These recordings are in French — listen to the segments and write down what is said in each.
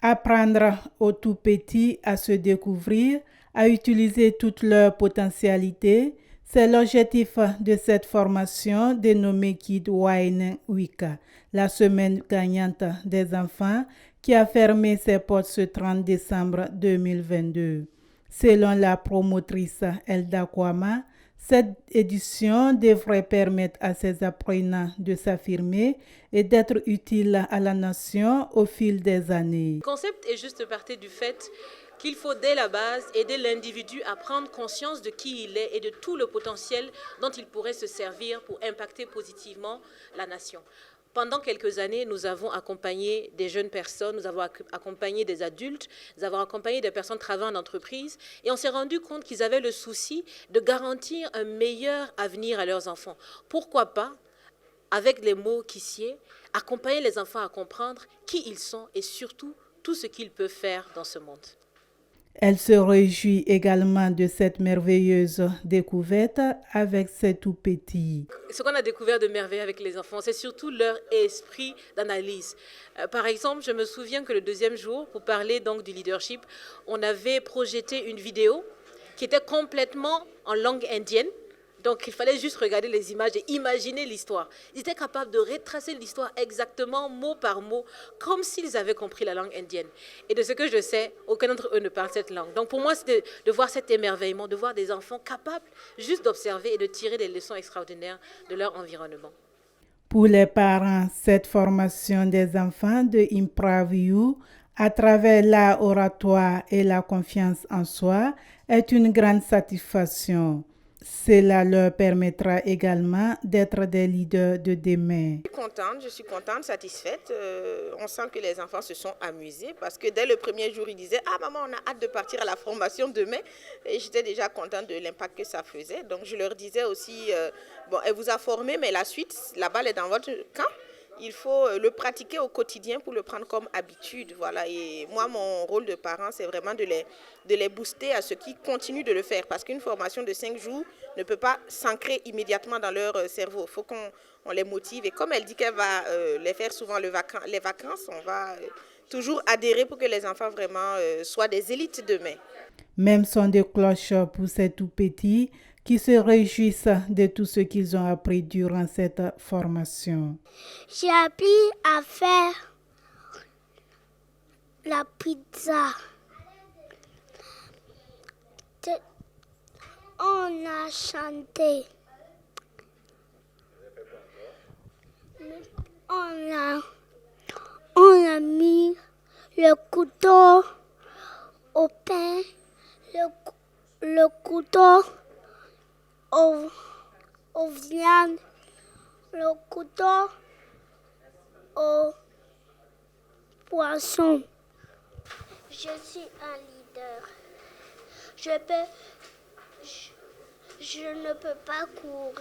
Apprendre aux tout petits à se découvrir, à utiliser toute leur potentialité, c'est l'objectif de cette formation dénommée Kid Wine Week, la semaine gagnante des enfants qui a fermé ses portes ce 30 décembre 2022. Selon la promotrice Elda Kwama, cette édition devrait permettre à ces apprenants de s'affirmer et d'être utiles à la nation au fil des années. Le concept est juste parti du fait qu'il faut dès la base aider l'individu à prendre conscience de qui il est et de tout le potentiel dont il pourrait se servir pour impacter positivement la nation. Pendant quelques années, nous avons accompagné des jeunes personnes, nous avons accompagné des adultes, nous avons accompagné des personnes travaillant en entreprise et on s'est rendu compte qu'ils avaient le souci de garantir un meilleur avenir à leurs enfants. Pourquoi pas, avec les mots qui sied, accompagner les enfants à comprendre qui ils sont et surtout tout ce qu'ils peuvent faire dans ce monde. Elle se réjouit également de cette merveilleuse découverte avec ses tout petits. Ce qu'on a découvert de merveille avec les enfants, c'est surtout leur esprit d'analyse. Par exemple, je me souviens que le deuxième jour, pour parler donc du leadership, on avait projeté une vidéo qui était complètement en langue indienne. Donc, il fallait juste regarder les images et imaginer l'histoire. Ils étaient capables de retracer l'histoire exactement, mot par mot, comme s'ils avaient compris la langue indienne. Et de ce que je sais, aucun d'entre eux ne parle cette langue. Donc, pour moi, c'était de voir cet émerveillement, de voir des enfants capables juste d'observer et de tirer des leçons extraordinaires de leur environnement. Pour les parents, cette formation des enfants de Improve You, à travers l'art oratoire et la confiance en soi, est une grande satisfaction. Cela leur permettra également d'être des leaders de demain. Je suis contente, satisfaite. On sent que les enfants se sont amusés parce que dès le premier jour, ils disaient « Ah maman, on a hâte de partir à la formation demain ». Et j'étais déjà contente de l'impact que ça faisait. Donc je leur disais aussi « Bon, elle vous a formé, mais la suite, la balle est dans votre camp ». Il faut le pratiquer au quotidien pour le prendre comme habitude. Voilà. Et moi, mon rôle de parent, c'est vraiment de les booster à ceux qui continuent de le faire. Parce qu'une formation de 5 jours ne peut pas s'ancrer immédiatement dans leur cerveau. Il faut qu'on les motive. Et comme elle dit qu'elle va les faire souvent les vacances, on va toujours adhérer pour que les enfants vraiment soient des élites demain. Même son de cloche pour ces tout petits qui se réjouissent de tout ce qu'ils ont appris durant cette formation. J'ai appris à faire la pizza. On a chanté. On a mis le couteau au pain, le couteau aux viandes, le couteau au poisson. Je suis un leader. Je ne peux pas courir.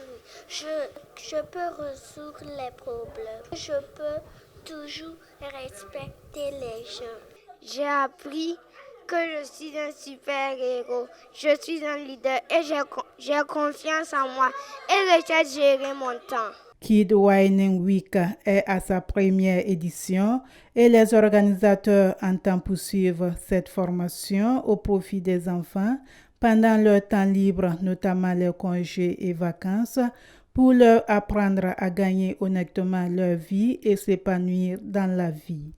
Je peux résoudre les problèmes. Je peux toujours respecter les gens. J'ai appris que je suis un super-héros. Je suis un leader et j'ai confiance en moi et je sais gérer mon temps. Kid Wine Week est à sa première édition et les organisateurs entendent poursuivre cette formation au profit des enfants pendant leur temps libre, notamment les congés et vacances, pour leur apprendre à gagner honnêtement leur vie et s'épanouir dans la vie.